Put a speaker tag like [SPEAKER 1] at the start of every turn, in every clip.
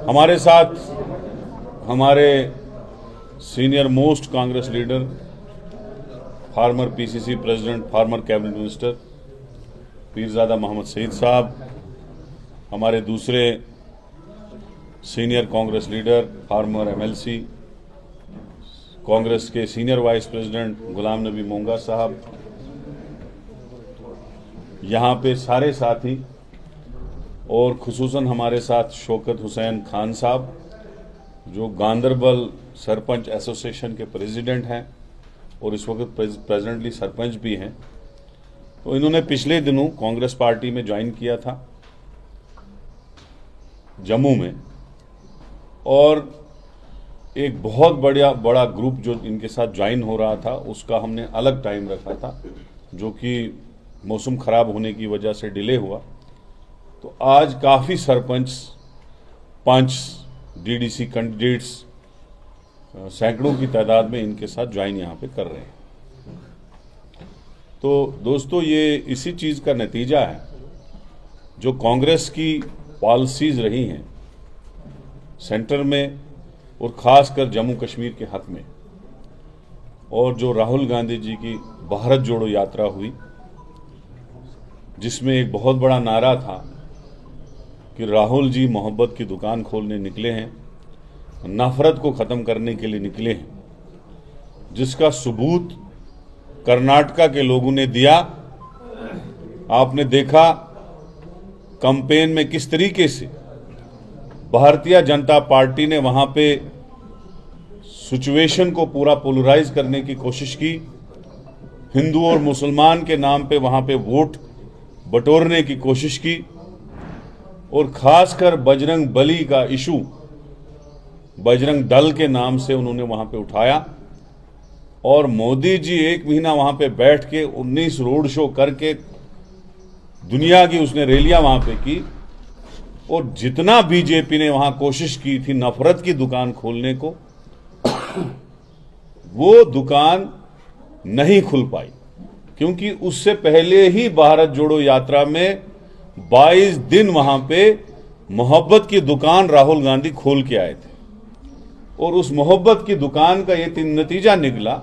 [SPEAKER 1] हमारे साथ हमारे senior most Congress leader, former PCC president, former cabinet minister Peerzada Mohammad Saeed साहब, हमारे दूसरे senior Congress leader, former MLC, Congress के senior vice president Ghulam Nabi मोंगा साहब, यहाँ पे सारे साथी और खुसूसन हमारे साथ शौकत हुसैन खान साहब जो गांदरबल सरपंच एसोसिएशन के प्रेसिडेंट हैं और इस वक्त प्रेजेंटली सरपंच भी हैं। तो इन्होंने पिछले दिनों कांग्रेस पार्टी में ज्वाइन किया था जम्मू में, और एक बहुत बड़ा ग्रुप जो इनके साथ ज्वाइन हो रहा था उसका हमने अलग टाइम रखा था, जो कि मौसम खराब होने की वजह से डिले हुआ। तो आज काफ़ी सरपंच, 5 डीडीसी कैंडिडेट्स सैकड़ों की तादाद में इनके साथ ज्वाइन यहाँ पे कर रहे हैं। तो दोस्तों, ये इसी चीज़ का नतीजा है जो कांग्रेस की पॉलिसीज रही हैं सेंटर में और ख़ासकर जम्मू कश्मीर के हक में, और जो राहुल गांधी जी की भारत जोड़ो यात्रा हुई जिसमें एक बहुत बड़ा नारा था कि राहुल जी मोहब्बत की दुकान खोलने निकले हैं, नफरत को ख़त्म करने के लिए निकले हैं, जिसका सबूत कर्नाटका के लोगों ने दिया। आपने देखा कैंपेन में किस तरीके से भारतीय जनता पार्टी ने वहां पे सिचुएशन को पूरा पोलराइज करने की कोशिश की, हिंदू और मुसलमान के नाम पे वहां पे वोट बटोरने की कोशिश की, और खासकर बजरंग बली का इशू बजरंग दल के नाम से उन्होंने वहां पे उठाया। और मोदी जी 1 महीना वहां पे बैठ के 19 रोड शो करके दुनिया की उसने रैलियां वहां पे की, और जितना बीजेपी ने वहां कोशिश की थी नफरत की दुकान खोलने को, वो दुकान नहीं खुल पाई, क्योंकि उससे पहले ही भारत जोड़ो यात्रा में 22 दिन वहां पे मोहब्बत की दुकान राहुल गांधी खोल के आए थे। और उस मोहब्बत की दुकान का ये नतीजा निकला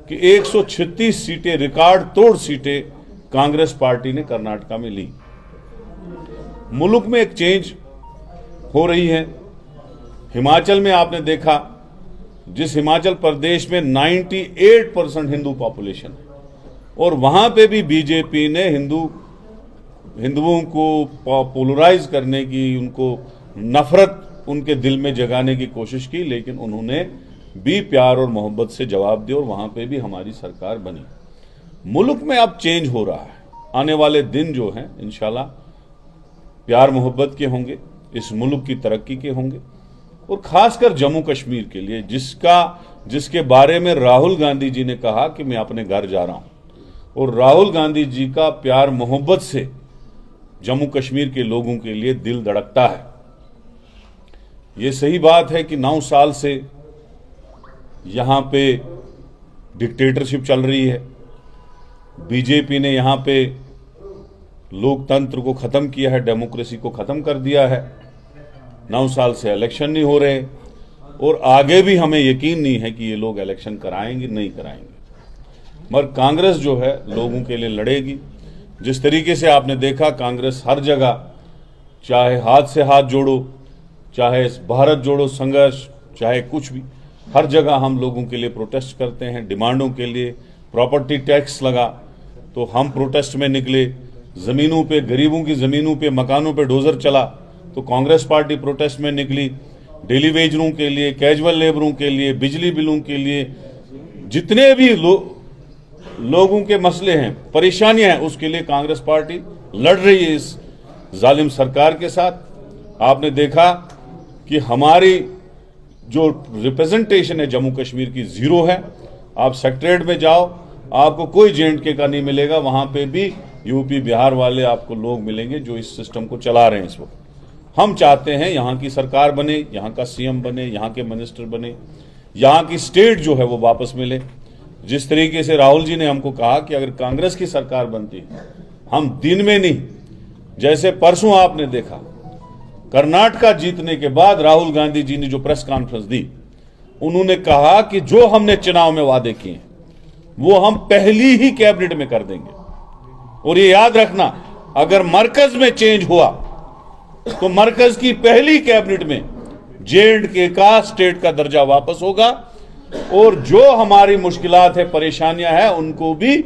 [SPEAKER 1] कि 136 सीटें, रिकॉर्ड तोड़ सीटें कांग्रेस पार्टी ने कर्नाटका में ली। मुल्क में एक चेंज हो रही है। हिमाचल में आपने देखा, जिस हिमाचल प्रदेश में 98% हिंदू पॉपुलेशन है, और वहां पे भी बीजेपी ने हिंदुओं को पोलराइज करने की, उनको नफरत उनके दिल में जगाने की कोशिश की, लेकिन उन्होंने भी प्यार और मोहब्बत से जवाब दिया और वहां पे भी हमारी सरकार बनी। मुल्क में अब चेंज हो रहा है। आने वाले दिन जो हैं इंशाल्लाह प्यार मोहब्बत के होंगे, इस मुल्क की तरक्की के होंगे, और खासकर जम्मू कश्मीर के लिए जिसके बारे में राहुल गांधी जी ने कहा कि मैं अपने घर जा रहा हूं, और राहुल गांधी जी का प्यार मोहब्बत से जम्मू कश्मीर के लोगों के लिए दिल धड़कता है। ये सही बात है कि 9 साल से यहां पे डिक्टेटरशिप चल रही है। बीजेपी ने यहां पे लोकतंत्र को खत्म किया है, डेमोक्रेसी को खत्म कर दिया है। 9 साल से इलेक्शन नहीं हो रहे, और आगे भी हमें यकीन नहीं है कि ये लोग इलेक्शन कराएंगे, नहीं कराएंगे। मगर कांग्रेस जो है लोगों के लिए लड़ेगी। जिस तरीके से आपने देखा कांग्रेस हर जगह, चाहे हाथ से हाथ जोड़ो, चाहे भारत जोड़ो संघर्ष, चाहे कुछ भी, हर जगह हम लोगों के लिए प्रोटेस्ट करते हैं, डिमांडों के लिए। प्रॉपर्टी टैक्स लगा तो हम प्रोटेस्ट में निकले, जमीनों पे, गरीबों की जमीनों पे, मकानों पे डोजर चला तो कांग्रेस पार्टी प्रोटेस्ट में निकली। डेली वेजरों के लिए, कैजुअल लेबरों के लिए, बिजली बिलों के लिए, जितने भी लोगों के मसले हैं, परेशानियां हैं, उसके लिए कांग्रेस पार्टी लड़ रही है इस जालिम सरकार के साथ। आपने देखा कि हमारी जो रिप्रेजेंटेशन है जम्मू कश्मीर की 0 है। आप सेक्रेटरीट में जाओ, आपको कोई J&K का नहीं मिलेगा, वहां पे भी यूपी बिहार वाले आपको लोग मिलेंगे जो इस सिस्टम को चला रहे हैं इस वक्त। हम चाहते हैं यहाँ की सरकार बने, यहाँ का सीएम बने, यहाँ के मिनिस्टर बने, यहाँ की स्टेट जो है वो वापस मिले। जिस तरीके से राहुल जी ने हमको कहा कि अगर कांग्रेस की सरकार बनती, हम दिन में नहीं, जैसे परसों आपने देखा कर्नाटका जीतने के बाद राहुल गांधी जी ने जो प्रेस कॉन्फ्रेंस दी, उन्होंने कहा कि जो हमने चुनाव में वादे किए वो हम पहली ही कैबिनेट में कर देंगे। और ये याद रखना, अगर मरकज में चेंज हुआ तो मरकज की पहली कैबिनेट में J&K का स्टेट का दर्जा वापस होगा और जो हमारी मुश्किलात है, परेशानियां हैं, उनको भी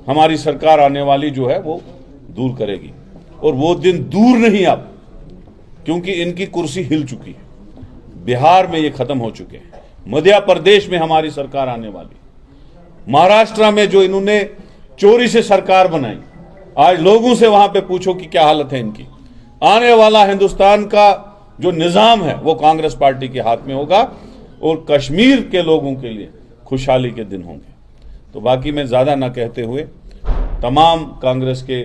[SPEAKER 1] हमारी सरकार आने वाली जो है वो दूर करेगी। और वो दिन दूर नहीं अब, क्योंकि इनकी कुर्सी हिल चुकी है। बिहार में ये खत्म हो चुके हैं, मध्य प्रदेश में हमारी सरकार आने वाली, महाराष्ट्र में जो इन्होंने चोरी से सरकार बनाई, आज लोगों से वहां पे पूछो कि क्या हालत है इनकी। आने वाला हिंदुस्तान का जो निजाम है वो कांग्रेस पार्टी के हाथ में होगा और कश्मीर के लोगों के लिए खुशहाली के दिन होंगे। तो बाकी मैं ज्यादा ना कहते हुए तमाम कांग्रेस के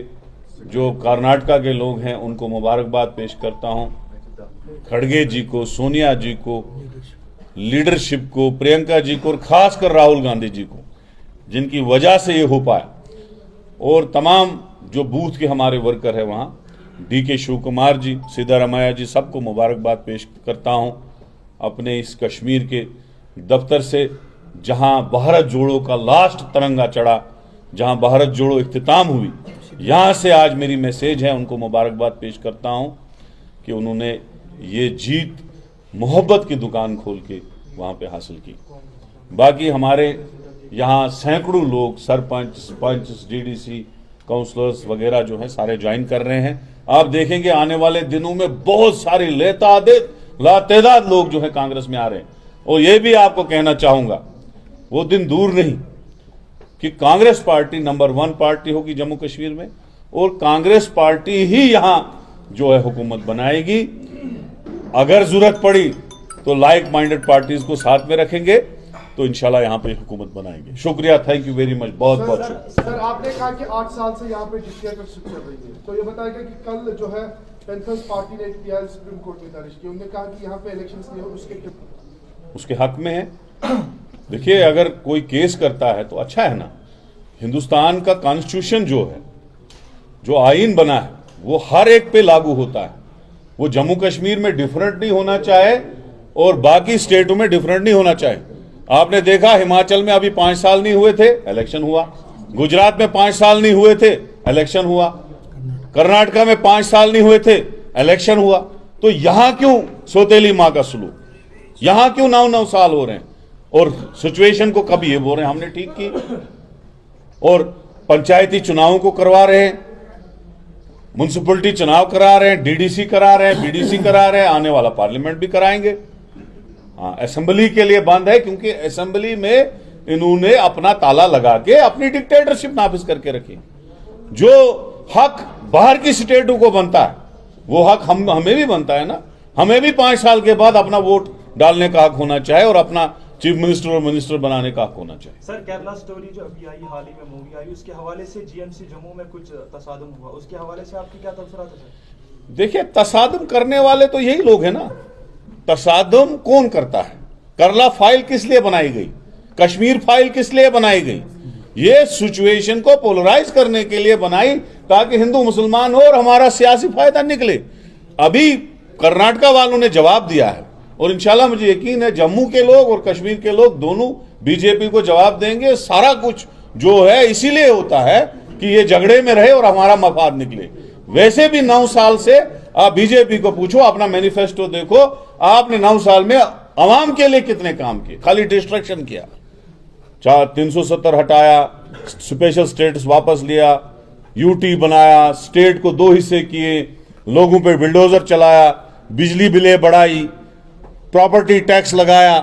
[SPEAKER 1] जो कर्नाटका के लोग हैं उनको मुबारकबाद पेश करता हूं। खड़गे जी को, सोनिया जी को, लीडरशिप को, प्रियंका जी को और खासकर राहुल गांधी जी को, जिनकी वजह से ये हो पाया, और तमाम जो बूथ के हमारे वर्कर है वहां, DK शिव कुमार जी, सिद्धारमैया जी, सबको मुबारकबाद पेश करता हूं। अपने इस कश्मीर के दफ्तर से जहां भारत जोड़ो का लास्ट तिरंगा चढ़ा, जहां भारत जोड़ो इख्तिताम हुई, यहां से आज मेरी मैसेज है, उनको मुबारकबाद पेश करता हूं कि उन्होंने ये जीत मोहब्बत की दुकान खोल के वहां पे हासिल की। बाकी हमारे यहाँ सैकड़ों लोग, सरपंच, पंच, DDC, काउंसलर्स वगैरह जो है सारे ज्वाइन कर रहे हैं। आप देखेंगे आने वाले दिनों में बहुत सारी लातेदाद लोग जो है कांग्रेस में आ रहे हैं। और ये भी आपको कहना चाहूंगा, वो दिन दूर नहीं कि कांग्रेस पार्टी नंबर 1 पार्टी होगी जम्मू कश्मीर में, और कांग्रेस पार्टी ही यहां जो है हुकूमत बनाएगी। अगर जरूरत पड़ी तो लाइक माइंडेड पार्टीज को साथ में रखेंगे तो इंशाल्लाह यहाँ पे हुकूमत बनाएंगे। शुक्रिया, थैंक यू वेरी मच, बहुत बहुत शुक्रिया।
[SPEAKER 2] सर, आपने कहा कि 8 साल से यहाँ पे डिक्टेटरशिप चल रही है, तो ये बताएगा कि कल जो है पैंथर्स पार्टी ने PI सुप्रीम कोर्ट में दर्ज की, उन्होंने कहा कि यहाँ पे इलेक्शंस नहीं हो, उसके
[SPEAKER 1] हक में है। देखिए, अगर कोई केस करता है तो अच्छा है ना। हिंदुस्तान का कॉन्स्टिट्यूशन जो है, जो आईन बना है, वो हर एक पे लागू होता है। वो जम्मू कश्मीर में डिफरेंट नहीं होना चाहे और बाकी स्टेटों में डिफरेंट नहीं होना चाहे। आपने देखा हिमाचल में अभी 5 साल नहीं हुए थे, इलेक्शन हुआ। गुजरात में 5 साल नहीं हुए थे, इलेक्शन हुआ। कर्नाटका में 5 साल नहीं हुए थे, इलेक्शन हुआ। तो यहां क्यों सोतेली मां का सुलूक, यहां क्यों 9-9 साल हो रहे हैं? और सिचुएशन को कभी ये बोल रहे हैं हमने ठीक की, और पंचायती चुनावों को करवा रहे हैं, म्युनिसिपलिटी चुनाव करा रहे हैं, DDC करा रहे हैं, BDC करा रहे हैं, आने वाला पार्लियामेंट भी कराएंगे। हाँ, असेंबली के लिए बंद है क्योंकि असेंबली में इन्होंने अपना ताला लगा के अपनी डिक्टेटरशिप नाफिज करके रखी। जो हक बाहर की स्टेटों को बनता है वो हक हमें भी बनता है ना। हमें भी 5 साल के बाद अपना वोट डालने का हक होना चाहिए और अपना चीफ मिनिस्टर और मिनिस्टर बनाने का हक होना चाहिए।
[SPEAKER 3] सर, केरला स्टोरी जो अभी आई, हाल ही में मूवी आई, उसके हवाले से GMC जम्मू में कुछ तसादुम हुआ, उसके हवाले से आपकी क्या तबसरा था?
[SPEAKER 1] देखिए, तसादुम करने वाले तो यही लोग हैं ना। तसादुम कौन करता है? केरला फाइल किस लिए बनाई गई? कश्मीर फाइल किस लिए बनाई गई? ये सिचुएशन को पोलराइज करने के लिए बनाई ताकि हिंदू मुसलमान हो और हमारा सियासी फायदा निकले। अभी कर्नाटका वालों ने जवाब दिया है और इंशाल्लाह मुझे यकीन है जम्मू के लोग और कश्मीर के लोग दोनों बीजेपी को जवाब देंगे। सारा कुछ जो है इसीलिए होता है कि ये झगड़े में रहे और हमारा मफाद निकले। वैसे भी 9 साल से आप बीजेपी को पूछो, अपना मैनिफेस्टो देखो, आपने 9 साल में अवाम के लिए कितने काम किए? खाली डिस्ट्रक्शन किया। 370 हटाया, स्पेशल स्टेटस वापस लिया, UT बनाया, स्टेट को 2 हिस्से किए, लोगों पे बिल्डोजर चलाया, बिजली बिलें बढ़ाई, प्रॉपर्टी टैक्स लगाया,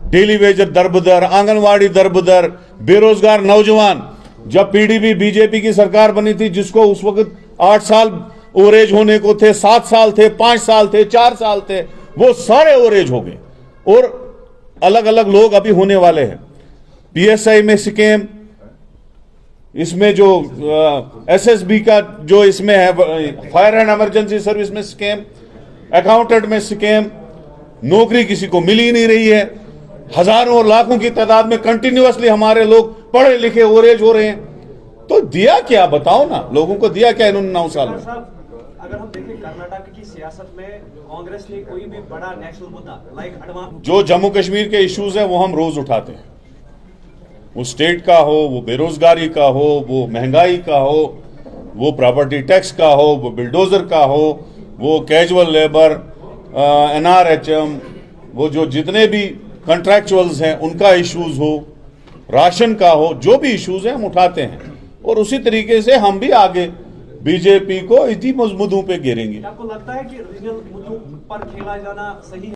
[SPEAKER 1] डेली वेजर दरबदर, आंगनवाड़ी दरबदर, बेरोजगार नौजवान। जब PDP बीजेपी की सरकार बनी थी, जिसको उस वक्त 8 साल ओवरेज होने को थे, 7 साल थे, 5 साल थे, 4 साल थे, वो सारे ओवरेज हो गए और अलग अलग लोग अभी होने वाले हैं। PSI में स्कैम, इसमें जो SSB का जो इसमें है, फायर एंड इमरजेंसी सर्विस में स्कैम, अकाउंटेंट में स्कैम, नौकरी किसी को मिल ही नहीं रही है। हजारों और लाखों की तादाद में कंटिन्यूअसली हमारे लोग पढ़े लिखे ओवरेज हो रहे हैं। तो दिया क्या, बताओ ना, लोगों को दिया क्या इन्होंने 9 साल में?
[SPEAKER 3] अगर हम देखें कर्नाटक की
[SPEAKER 4] सियासत में कांग्रेस ने कोई भी बड़ा नेशनल मुद्दा लाइक एडवांस
[SPEAKER 1] जो जम्मू कश्मीर के इश्यूज हैं वो हम रोज उठाते हैं, वो स्टेट का हो, वो बेरोजगारी का हो, वो महंगाई का हो, वो प्रॉपर्टी टैक्स का हो, वो बिल्डोजर का हो, वो कैजुअल लेबर, NRHM, वो जो जितने भी कॉन्ट्रैक्चुअल्स हैं उनका इश्यूज हो, राशन का हो, जो भी इश्यूज हैं हम उठाते हैं और उसी तरीके से हम भी आगे बीजेपी को इसी मुद्दों पे घेरेंगे।
[SPEAKER 4] आपको लगता है कि रीजनल मुद्दों पर खेला जाना सही है?